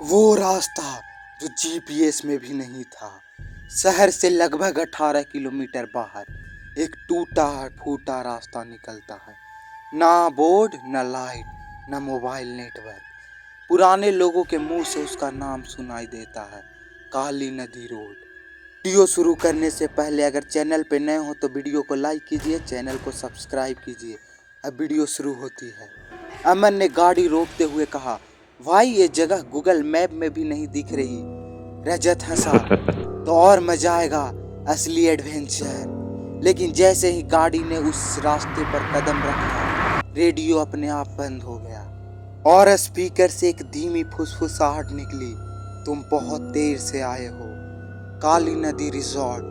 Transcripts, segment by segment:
वो रास्ता जो जीपीएस में भी नहीं था, शहर से लगभग 18 किलोमीटर बाहर एक टूटा फूटा रास्ता निकलता है। ना बोर्ड, ना लाइट, ना मोबाइल नेटवर्क। पुराने लोगों के मुंह से उसका नाम सुनाई देता है, काली नदी रोड। वीडियो शुरू करने से पहले अगर चैनल पे नए हो तो वीडियो को लाइक कीजिए, चैनल को सब्सक्राइब कीजिए। अब वीडियो शुरू होती है। अमन ने गाड़ी रोकते हुए कहा, भाई ये जगह गूगल मैप में भी नहीं दिख रही। रजत हंसा, तो और मजा आएगा, असली एडवेंचर। लेकिन जैसे ही गाड़ी ने उस रास्ते पर कदम रखा, रेडियो अपने आप बंद हो गया और स्पीकर से एक धीमी फुसफुसाहट निकली, तुम बहुत देर से आए हो। काली नदी रिजॉर्ट,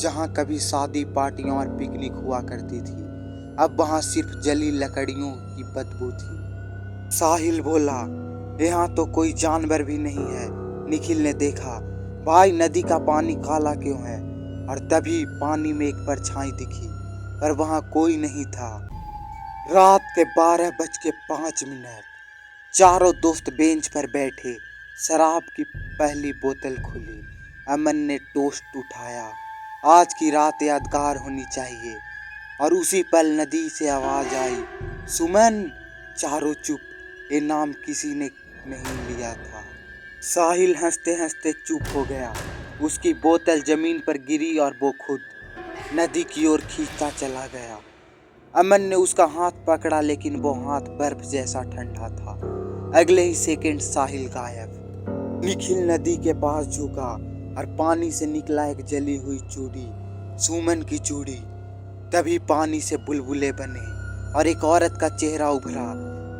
जहाँ कभी शादी पार्टियां और पिकनिक हुआ करती थी, अब वहाँ सिर्फ जली लकड़ियों की बदबू थी। साहिल बोला, यहाँ तो कोई जानवर भी नहीं है। निखिल ने देखा, भाई नदी का पानी काला क्यों है? और तभी पानी में एक परछाई दिखी, पर वहाँ कोई नहीं था। रात के 12:05। चारों दोस्त बेंच पर बैठे, शराब की पहली बोतल खुली। अमन ने टोस्ट उठाया, आज की रात यादगार होनी चाहिए। और उसी पल नदी से आवाज आई, सुमन। चारों चुप, ये नाम किसी ने नहीं लिया था। साहिल हंसते हंसते चुप हो गया। उसकी बोतल जमीन पर गिरी और वो खुद नदी की ओर खींचता चला गया। अमन ने उसका हाथ पकड़ा, लेकिन वो हाथ बर्फ जैसा ठंडा था। अगले ही सेकंड साहिल गायब। निखिल नदी के पास झुका और पानी से निकला एक जली हुई चूड़ी, सुमन की चूड़ी। तभी पानी से बुलबुले बने और एक औरत का चेहरा उभरा,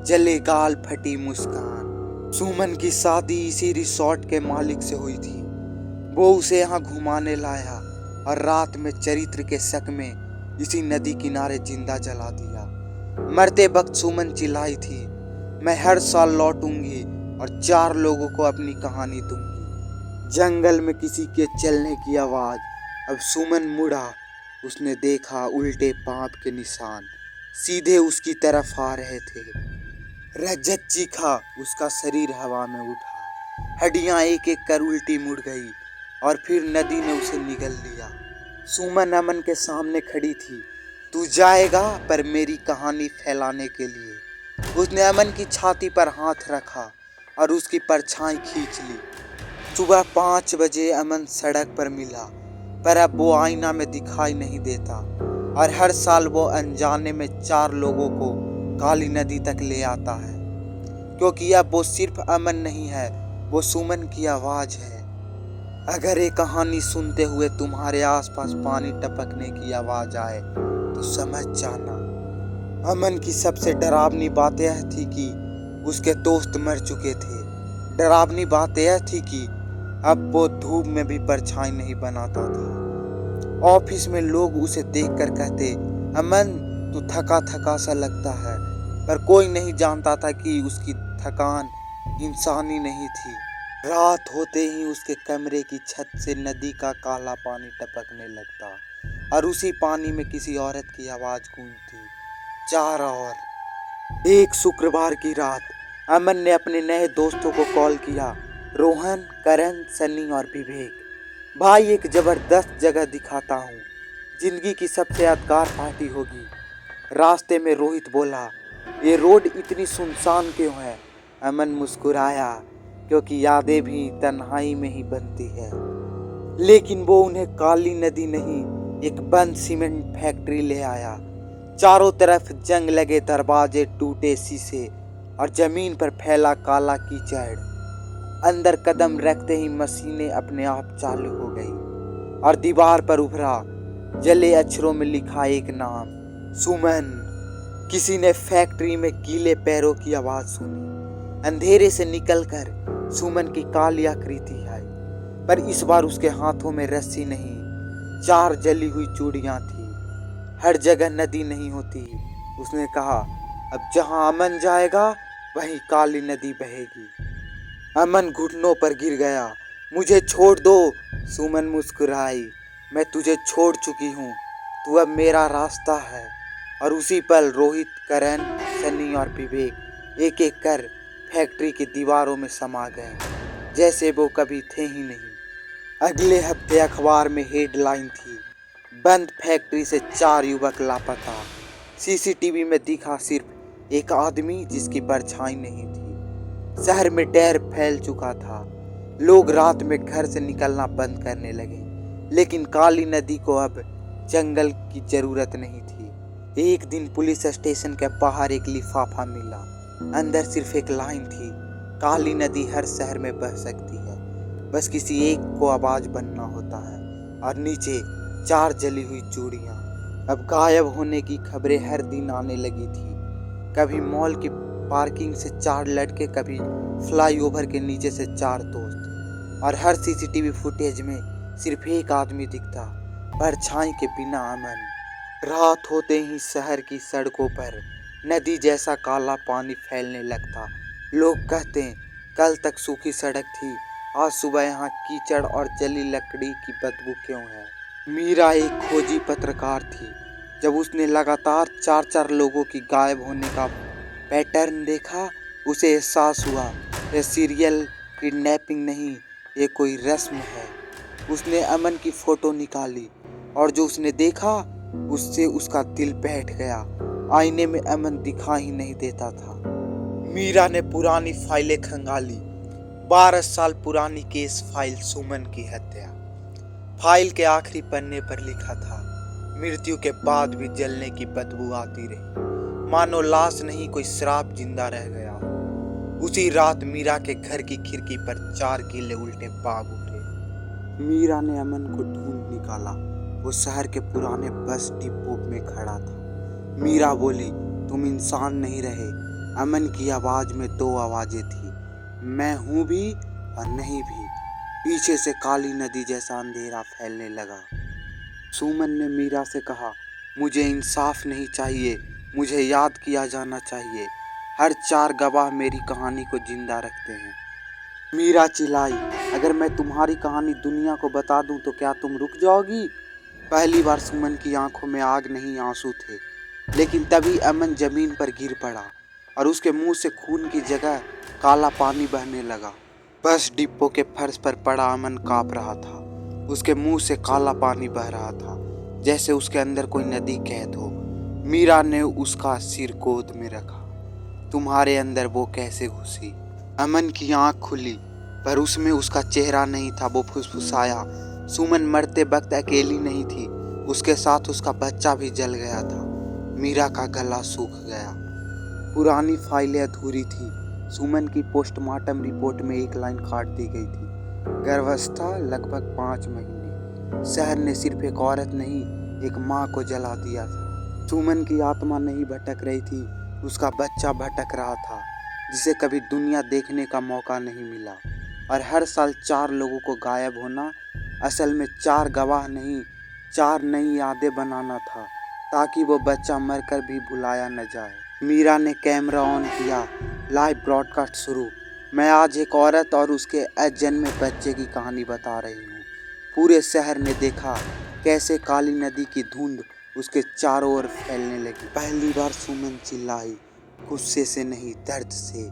जले गाल, फटी मुस्कान। सुमन की शादी इसी रिसोर्ट के मालिक से हुई थी। वो उसे यहाँ घुमाने लाया और रात में चरित्र के शक में इसी नदी किनारे जिंदा जला दिया। मरते वक्त सुमन चिल्लाई थी, मैं हर साल लौटूंगी और 4 लोगों को अपनी कहानी दूंगी। जंगल में किसी के चलने की आवाज। अब सुमन मुड़ा, उसने देखा उल्टे पांव के निशान सीधे उसकी तरफ आ रहे थे। रजत चीखा, उसका शरीर हवा में उठा, हड्डियां एक एक कर उल्टी मुड़ गई और फिर नदी ने उसे निगल लिया। सुमन अमन के सामने खड़ी थी, तू जाएगा पर मेरी कहानी फैलाने के लिए। उसने अमन की छाती पर हाथ रखा और उसकी परछाई खींच ली। सुबह 5 बजे अमन सड़क पर मिला, पर अब वो आईना में दिखाई नहीं देता। और हर साल वो अनजाने में 4 लोगों को काली नदी तक ले आता है, क्योंकि अब वो सिर्फ अमन नहीं है, वो सुमन की आवाज है। अगर ये कहानी सुनते हुए तुम्हारे आसपास पानी टपकने की आवाज आए तो समझ जाना। अमन की सबसे डरावनी बात यह थी कि उसके दोस्त मर चुके थे। डरावनी बात यह थी कि अब वो धूप में भी परछाई नहीं बनाता था। ऑफिस में लोग उसे देखकर कहते, अमन तू थका थका सा लगता है, पर कोई नहीं जानता था कि उसकी थकान इंसानी नहीं थी। रात होते ही उसके कमरे की छत से नदी का काला पानी टपकने लगता और उसी पानी में किसी औरत की आवाज गूंजती, 4 और। एक शुक्रवार की रात अमन ने अपने नए दोस्तों को कॉल किया, रोहन, करण, सन्नी और विवेक। भाई एक जबरदस्त जगह दिखाता हूँ, जिंदगी की सबसे यादगार पार्टी होगी। रास्ते में रोहित बोला, ये रोड इतनी सुनसान क्यों है? अमन मुस्कुराया, क्योंकि यादें भी तन्हाई में ही बनती है। लेकिन वो उन्हें काली नदी नहीं, एक बंद सीमेंट फैक्ट्री ले आया। चारों तरफ जंग लगे दरवाजे, टूटे शीशे और जमीन पर फैला काला कीचड़। अंदर कदम रखते ही मशीनें अपने आप चालू हो गई और दीवार पर उभरा, जले अक्षरों में लिखा एक नाम, सुमन। किसी ने फैक्ट्री में गीले पैरों की आवाज सुनी। अंधेरे से निकलकर सुमन की काली आकृति आई, पर इस बार उसके हाथों में रस्सी नहीं, 4 जली हुई चूड़ियां थी। हर जगह नदी नहीं होती, उसने कहा, अब जहां अमन जाएगा वहीं काली नदी बहेगी। अमन घुटनों पर गिर गया। मुझे छोड़ दो, सुमन मुस्कुराई, मैं तुझे छोड़ चुकी हूँ, तू अब मेरा रास्ता है। और उसी पल रोहित, करण, सन्नी और विवेक एक एक कर फैक्ट्री की दीवारों में समा गए, जैसे वो कभी थे ही नहीं। अगले हफ्ते अखबार में हेडलाइन थी, बंद फैक्ट्री से 4 युवक लापता। सीसीटीवी में दिखा सिर्फ एक आदमी जिसकी परछाई नहीं थी। शहर में डर फैल चुका था। लोग रात में घर से निकलना बंद करने लगे। लेकिन काली नदी को अब जंगल की जरूरत नहीं थी। एक दिन पुलिस स्टेशन के बाहर एक लिफाफा मिला। अंदर सिर्फ एक लाइन थी, काली नदी हर शहर में बह सकती है, बस किसी एक को आवाज बनना होता है। और नीचे 4 जली हुई चूड़ियां। अब गायब होने की खबरें हर दिन आने लगी थी। कभी मॉल की पार्किंग से 4 लड़के, कभी फ्लाईओवर के नीचे से 4 दोस्त। और हर सीसीटीवी फुटेज में सिर्फ एक आदमी दिखता, परछाई के बिना, अमन। रात होते ही शहर की सड़कों पर नदी जैसा काला पानी फैलने लगता। लोग कहते कल तक सूखी सड़क थी, आज सुबह यहाँ कीचड़ और जली लकड़ी की बदबू क्यों है। मीरा एक खोजी पत्रकार थी। जब उसने लगातार 4-4 लोगों की गायब होने का पैटर्न देखा, उसे एहसास हुआ यह सीरियल किडनैपिंग नहीं, ये कोई रस्म है। उसने अमन की फोटो निकाली और जो उसने देखा उससे उसका दिल बैठ गया। आईने में अमन दिखा ही नहीं देता था। मीरा ने पुरानी फाइलें खंगाली। 12 साल पुरानी केस फाइल, सुमन की हत्या। फाइल के आखिरी पन्ने पर लिखा था, मृत्यु के बाद भी जलने की बदबू आती रही, मानो लाश नहीं कोई श्राप जिंदा रह गया। उसी रात मीरा के घर की खिड़की पर 4 गीले उल्टे बाग उभरे। मीरा ने अमन को ढूंढ निकाला। वो शहर के पुराने बस डिपो में खड़ा था। मीरा बोली, तुम इंसान नहीं रहे। अमन की आवाज में 2 आवाजें थी, मैं हूं भी और नहीं भी। पीछे से काली नदी जैसा अंधेरा फैलने लगा। सुमन ने मीरा से कहा, मुझे इंसाफ नहीं चाहिए, मुझे याद किया जाना चाहिए। हर 4 गवाह मेरी कहानी को जिंदा रखते हैं। मीरा चिल्लाई, अगर मैं तुम्हारी कहानी दुनिया को बता दूं तो क्या तुम रुक जाओगी? पहली बार सुमन की आंखों में आग नहीं, आंसू थे। लेकिन तभी अमन जमीन पर गिर पड़ा और उसके मुंह से खून की जगह काला पानी बहने लगा। बस डिपो के फर्श पर पड़ा अमन कांप रहा था। उसके मुंह से काला पानी बह रहा था, जैसे उसके अंदर कोई नदी कैद हो। मीरा ने उसका सिर गोद में रखा। तुम्हारे अंदर वो कैसे घुसी? अमन की आंख खुली, पर उसमें उसका चेहरा नहीं था। वो फुसफुसाया, सुमन मरते वक्त अकेली नहीं थी, उसके साथ उसका बच्चा भी जल गया था। मीरा का गला सूख गया। पुरानी फाइलें अधूरी थी। सुमन की पोस्टमार्टम रिपोर्ट में एक लाइन काट दी गई थी, गर्भावस्था लगभग 5 महीने। शहर ने सिर्फ एक औरत नहीं, एक माँ को जला दिया था। सुमन की आत्मा नहीं भटक रही थी, उसका बच्चा भटक रहा था, जिसे कभी दुनिया देखने का मौका नहीं मिला। और हर साल 4 लोगों को गायब होना असल में 4 गवाह नहीं, 4 नई यादें बनाना था, ताकि वो बच्चा मरकर भी भुलाया न जाए। मीरा ने कैमरा ऑन किया, लाइव ब्रॉडकास्ट शुरू। मैं आज एक औरत और उसके अजन्मे बच्चे की कहानी बता रही हूँ। पूरे शहर ने देखा कैसे काली नदी की धुंध उसके चारों ओर फैलने लगी। पहली बार सुमन चिल्लाई, गुस्से से नहीं, दर्द से,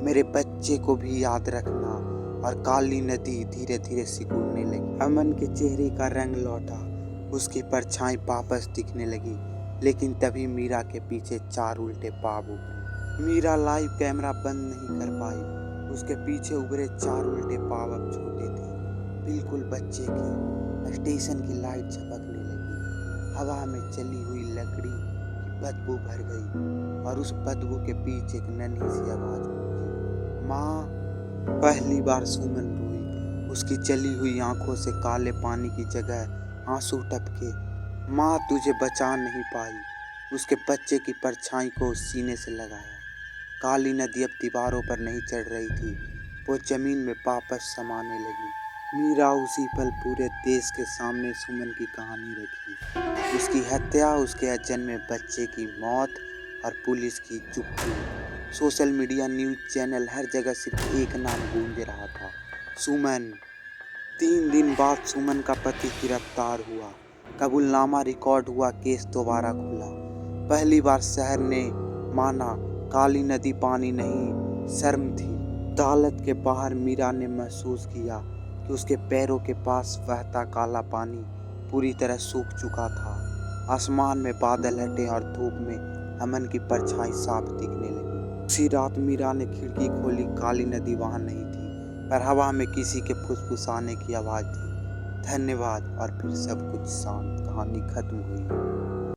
मेरे बच्चे को भी याद रखना। और काली नदी धीरे धीरे सिकुड़ने लगी। अमन के चेहरे का रंग लौटा, उसकी परछाई वापस दिखने लगी। लेकिन तभी मीरा के पीछे 4 उल्टे पाव उभरे। मीरा लाइव कैमरा बंद नहीं कर पाई। उसके पीछे उभरे 4 उल्टे पाव अब छोटे थे, बिल्कुल बच्चे के। स्टेशन की लाइट झपकने लगी। हवा में चली हुई लकड़ी की बदबू भर गई और उस बदबू के पीछे एक नन्ही सी आवाज गूंजी, माँ। पहली बार सुमन रोई। उसकी जली हुई आंखों से काले पानी की जगह आंसू टपके। माँ तुझे बचा नहीं पाई। उसके बच्चे की परछाई को सीने से लगाया। काली नदी अब दीवारों पर नहीं चढ़ रही थी, वो जमीन में वापस समाने लगी। मीरा उसी पल पूरे देश के सामने सुमन की कहानी रखी, उसकी हत्या, उसके अजन्मे बच्चे की मौत और पुलिस की चुप्पी। सोशल मीडिया, न्यूज़ चैनल, हर जगह सिर्फ एक नाम गूंज रहा था, सुमन। 3 दिन बाद सुमन का पति गिरफ्तार हुआ, कबूलनामा रिकॉर्ड हुआ, केस दोबारा खुला। पहली बार शहर ने माना काली नदी पानी नहीं शर्म थी। अदालत के बाहर मीरा ने महसूस किया कि उसके पैरों के पास बहता काला पानी पूरी तरह सूख चुका था। आसमान में बादल हटे और धूप में अमन की परछाई साफ दिखने लगी। उसी रात मीरा ने खिड़की खोली। काली नदी वहां नहीं थी, पर हवा में किसी के फुसफुसाने की आवाज थी। धन्यवाद। और फिर सब कुछ शांत। कहानी खत्म हुई।